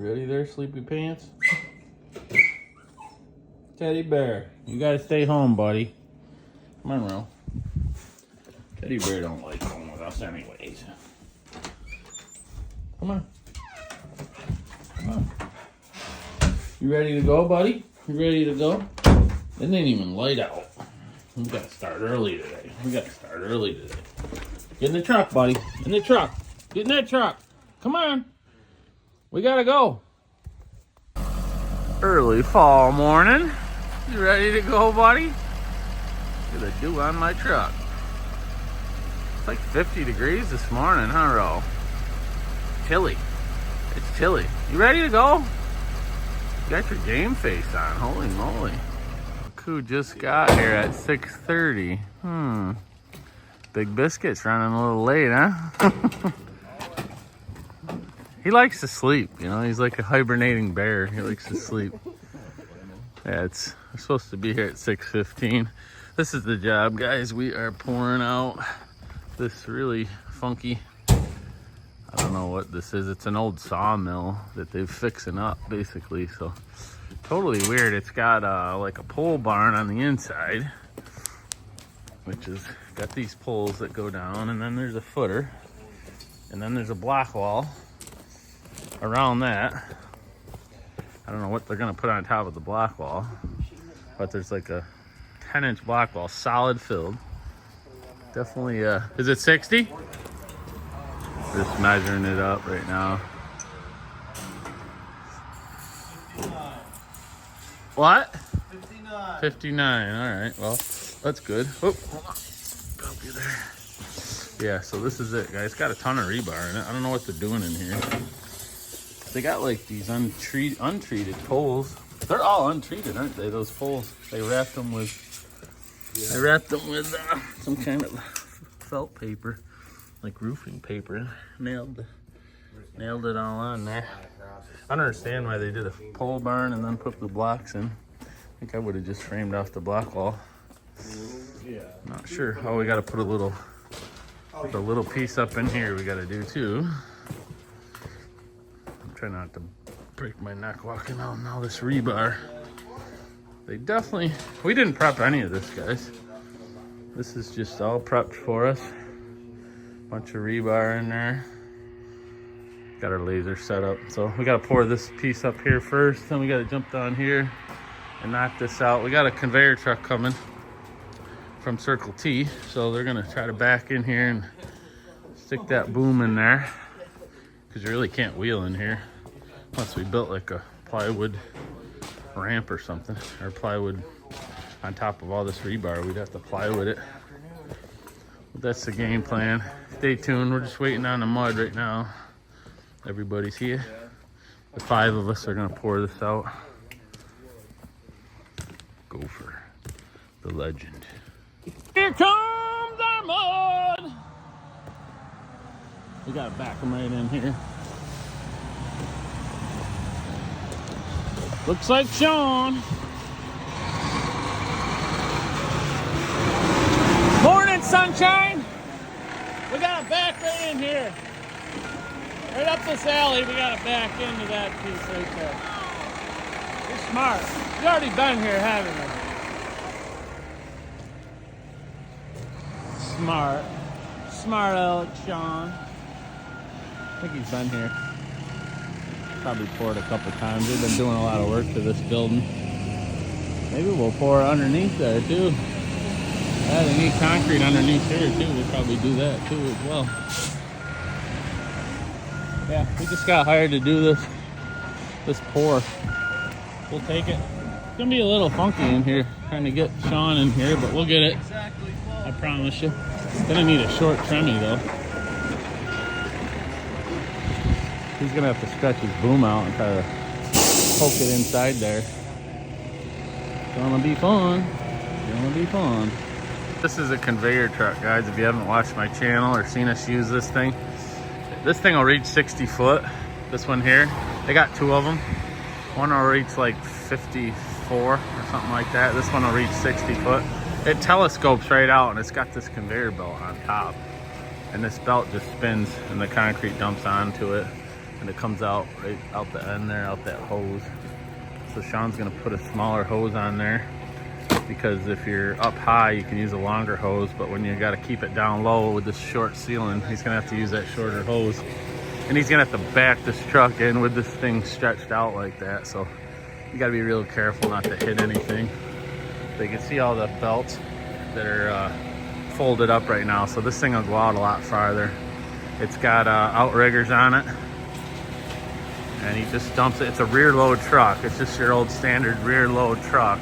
Ready there, sleepy pants? Teddy bear, you gotta stay home, buddy. Come on, Ro. Teddy bear don't like going with us anyways. Come on. Come on. You ready to go, buddy? You ready to go? It ain't even light out. We gotta start early today. Get in the truck, buddy. In the truck. Get in that truck. Come on. We gotta go. Early fall morning. You ready to go, buddy? Look at the dew on my truck. It's like 50 degrees this morning, huh, Ro? Chilly. It's chilly. You ready to go? You got your game face on. Holy moly. Who just got here at 6:30? Big Biscuit's running a little late, huh? He likes to sleep, you know. He's like a hibernating bear. He likes to sleep. Yeah, we're supposed to be here at 6:15. This is the job, guys. We are pouring out this really funky, I don't know what this is. It's an old sawmill that they're fixing up, basically. So totally weird. It's got like a pole barn on the inside, which is got these poles that go down, and then there's a footer, and then there's a block wall around that. I don't know what they're gonna put on top of the block wall, but there's like a 10-inch block wall, solid filled. Definitely, is it 60? Just measuring it up right now. What? 59. 59, all right, well, that's good. Oh, hold on, help you there. Yeah, so this is it, guys. It's got a ton of rebar in it. I don't know what they're doing in here. They got like these untreated poles. They're all untreated, aren't they? Those poles. They wrapped them with. Yeah. They wrapped them with some kind of felt paper, like roofing paper. Nailed it all on there. I don't understand why they did a pole barn and then put the blocks in. I think I would have just framed off the block wall. Not sure. Oh, we got to put a little piece up in here. We got to do too. Try not to break my neck walking on all this rebar. We didn't prep any of this, guys. This is just all prepped for us. Bunch of rebar in there. Got our laser set up. So we got to pour this piece up here first. Then we got to jump down here and knock this out. We got a conveyor truck coming from Circle T. So they're going to try to back in here and stick that boom in there, because you really can't wheel in here unless we built like a plywood ramp or something, or plywood on top of all this rebar. We'd have to plywood it. But that's the game plan. Stay tuned. We're just waiting on the mud right now. Everybody's here. The 5 of us are gonna pour this out. Gopher, the legend. Here comes our mud. We gotta back them right in here. Looks like Sean. Morning, sunshine. We got to back right in here. Right up this alley, we got to back into that piece right there. You're smart. You've already been here, haven't you? Smart. Smart Alex, Sean. I think he's been here. Probably poured a couple times. They've been doing a lot of work to this building. Maybe we'll pour underneath there too. Yeah, they need concrete underneath here too. We'll probably do that too as well. Yeah, we just got hired to do this pour. We'll take it. It's gonna be a little funky in here, trying to get Sean in here, but we'll get it. I promise you. Gonna need a short tremmy though. He's gonna have to stretch his boom out and try to poke it inside there. It's gonna be fun. It's gonna be fun. This is a conveyor truck, guys. If you haven't watched my channel or seen us use this thing will reach 60 foot. This one here, they got 2 of them. One will reach like 54 or something like that. This one will reach 60 foot. It telescopes right out, and it's got this conveyor belt on top. And this belt just spins and the concrete dumps onto it. and it comes out right out the end there, out that hose. So Sean's gonna put a smaller hose on there, because if you're up high, you can use a longer hose, but when you gotta keep it down low with this short ceiling, he's gonna have to use that shorter hose. And he's gonna have to back this truck in with this thing stretched out like that. So you gotta be real careful not to hit anything. But you can see all the belts that are folded up right now. So this thing will go out a lot farther. It's got outriggers on it. And he just dumps it. It's a rear load truck. It's just your old standard rear load truck.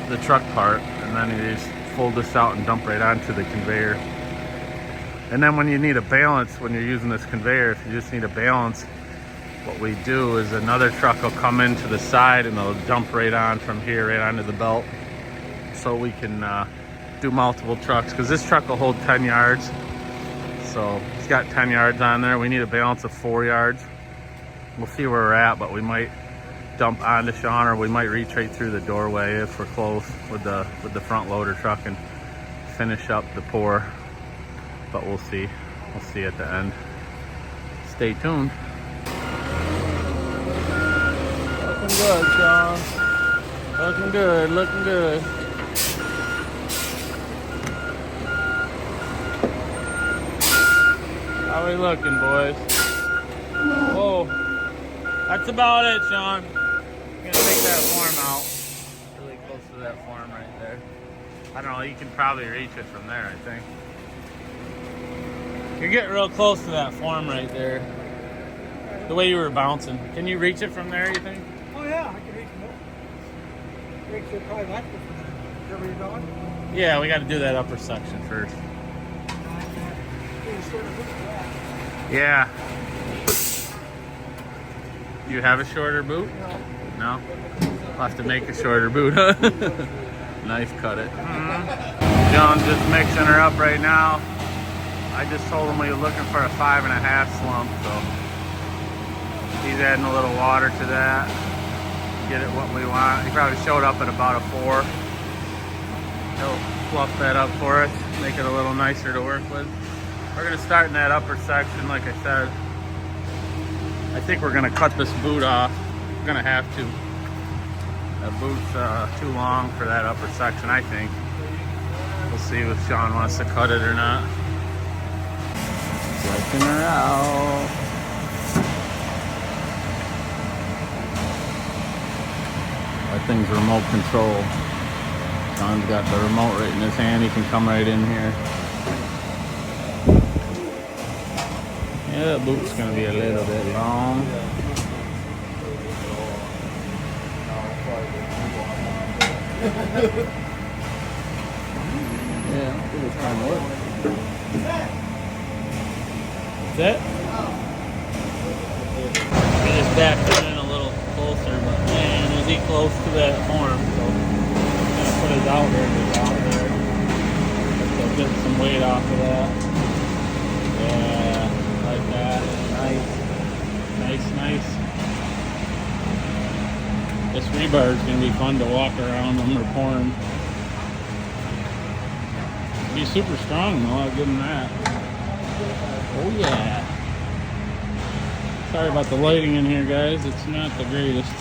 The truck part. And then you just fold this out and dump right onto the conveyor. And then when you need a balance, when you're using this conveyor, if you just need a balance, what we do is another truck will come in to the side and they'll dump right on from here, right onto the belt. So we can do multiple trucks, because this truck will hold 10 yards. So it's got 10 yards on there. We need a balance of 4 yards. We'll see where we're at, but we might dump onto Sean, or we might reach right through the doorway if we're close with the front loader truck and finish up the pour. But we'll see. We'll see at the end. Stay tuned. Looking good, Sean. Looking good, looking good. How we looking, boys? Whoa. That's about it, Sean. I'm gonna take that form out. Really close to that form right there. I don't know, you can probably reach it from there, I think. You're getting real close to that form right there. The way you were bouncing. Can you reach it from there, you think? Oh yeah, I can reach it. Reach it probably that different. Is that where you're going? Yeah, we got to do that upper section first. Yeah. You have a shorter boot? No? I'll have to make a shorter boot, huh? Knife cut it. John's just mixing her up right now. I just told him we were looking for a 5.5 slump, so he's adding a little water to that. Get it what we want. He probably showed up at about a 4. He'll fluff that up for us, make it a little nicer to work with. We're gonna start in that upper section, like I said. I think we're gonna cut this boot off. We're gonna have to. That boot's too long for that upper section, I think. We'll see if Sean wants to cut it or not. Checking her out. That thing's remote control. John's got the remote right in his hand. He can come right in here. Yeah, the boot's gonna be a little bit long. Yeah, I think it's kind of work. That? He just backed it in a little closer, but man, is he close to that form, so I'm gonna put his outriggers out there. So get some weight off of that. Yeah, like that. Nice. This rebar is gonna be fun to walk around when we're pouring. Be super strong though, I'll give him that. Oh yeah. Sorry about the lighting in here, guys. It's not the greatest.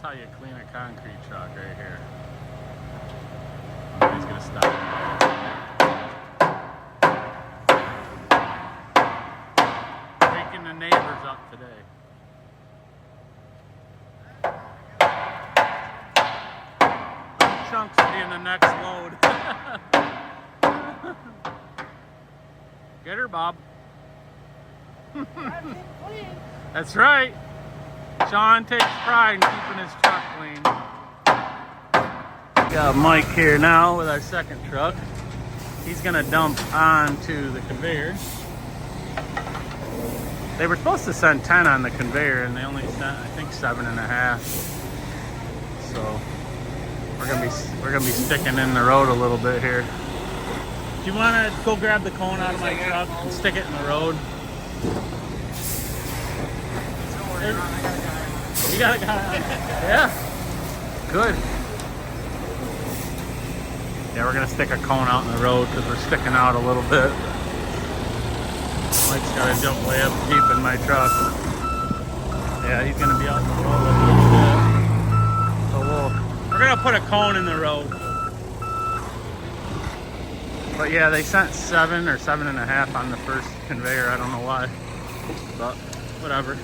how you clean a concrete truck right here. Oh, he's gonna stop. Waking the neighbors up today. Chunks will be in the next load. Get her, Bob. That's right. Sean takes pride in keeping his truck clean. Got Mike here now with our second truck. He's gonna dump onto the conveyor. They were supposed to send 10 on the conveyor and they only sent, I think, 7.5. So we're gonna be sticking in the road a little bit here. Do you want to go grab the cone out of my truck and stick it in the road? You got a guy. Yeah. Good. Yeah, we're gonna stick a cone out in the road because we're sticking out a little bit. Mike's gotta jump way up deep in my truck. Yeah, he's gonna be out in the road a little bit. So we're gonna put a cone in the road. But yeah, they sent 7 or 7.5 on the first conveyor. I don't know why, but whatever.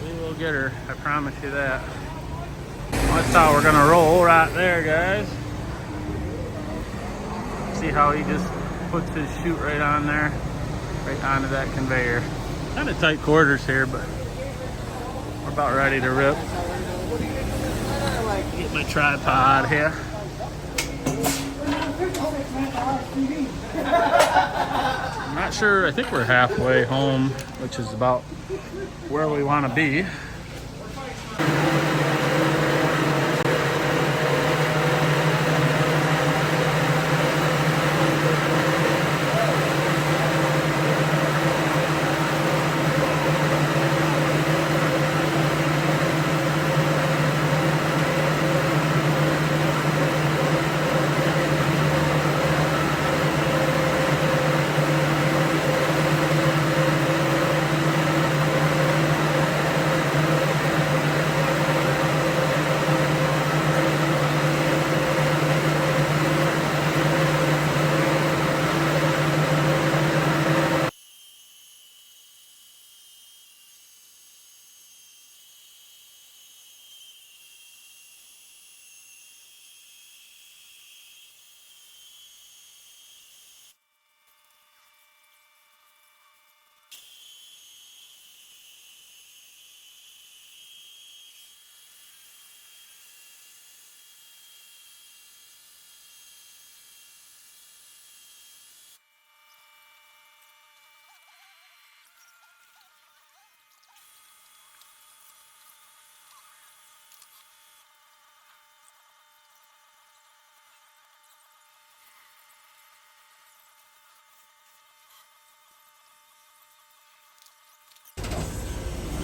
We will get her. I promise you that. That's how we're gonna roll right there, guys. See how he just puts his chute right on there, right onto that conveyor. Kind of tight quarters here, but we're about ready to rip. Get my tripod here. I'm not sure. I think we're halfway home, which is about where we want to be.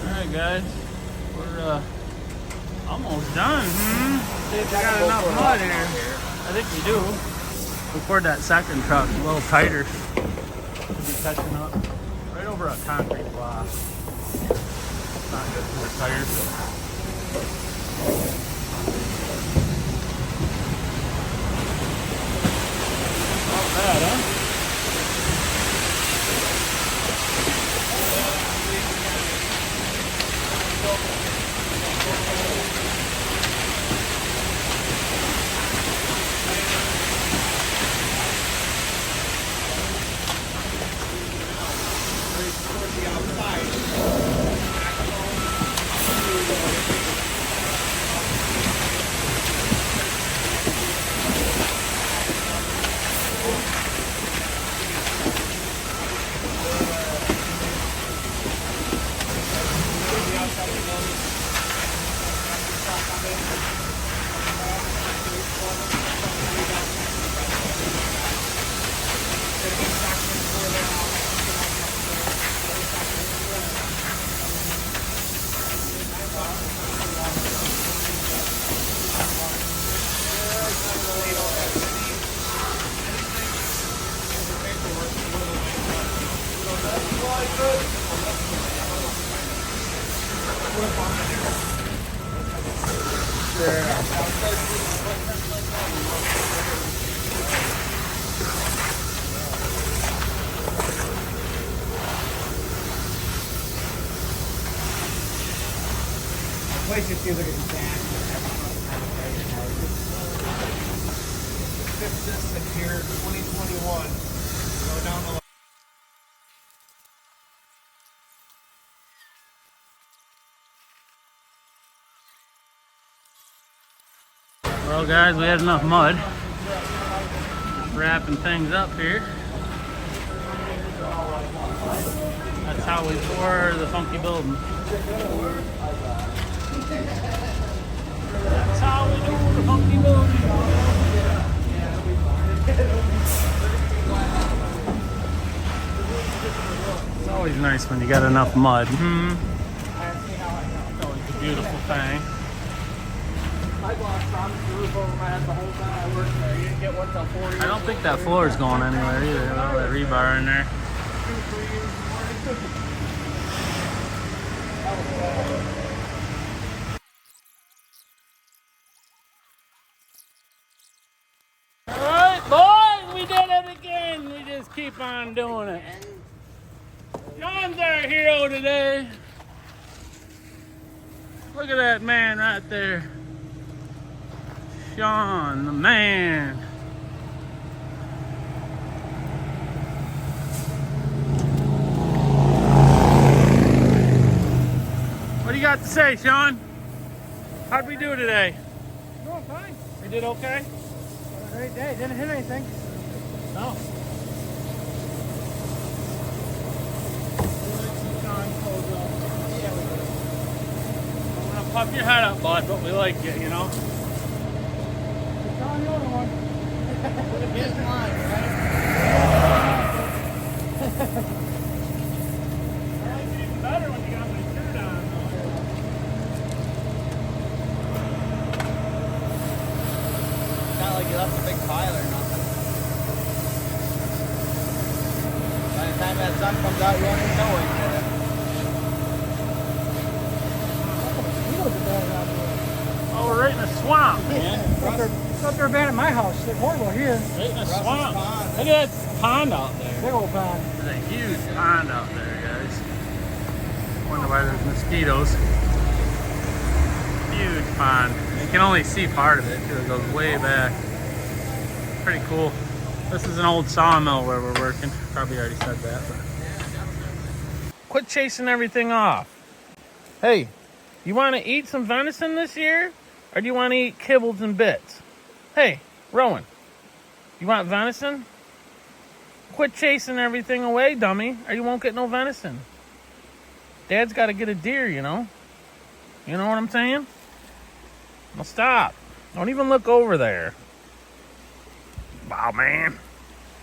Alright guys, we're almost done. See if we got enough mud here. I think we do. We poured that second truck a little tighter. Should be catching up. Right over a concrete block. It's not good for the tires. Not bad, huh? Place just feels like it's bad. Fifth system here, 2021. Go down the line. Well, guys, we had enough mud. Wrapping things up here. That's how we pour the funky building. That's how we do the funky building. It's always nice when you got enough mud. It's always a beautiful thing. I lost promise the roof over my head the whole time I worked there. You didn't get one till 4 years. I don't think that floor is going anywhere either. All that rebar in there. Alright, boys, we did it again. We just keep on doing it. John's our hero today. Look at that man right there. Sean, the man. What do you got to say, Sean? How'd we do today? Doing fine. We did okay? Had a great day. Didn't hit anything. No. I'm gonna pop your head up, bud, but we like you, you know? It's on the other one. It's mine, right? I like it even better when you got my shirt on, It's not like you left a big pile or nothing. By the time that sun comes out, you won't even know what you did. Oh, we're right in a swamp, man. It's up there bad at my house. It's horrible here. Right in a Russ's swamp. pond. Look at that pond out there. Big old pond. There's a huge pond out there, guys. Wonder why there's mosquitoes. Huge pond. You can only see part of it because it goes way back. Pretty cool. This is an old sawmill where we're working. Probably already said that. But. Quit chasing everything off. Hey, you want to eat some venison this year? Or do you want to eat kibbles and bits? Hey, Rowan, you want venison? Quit chasing everything away, dummy, or you won't get no venison. Dad's got to get a deer, you know? You know what I'm saying? Well, stop. Don't even look over there. Wow, man.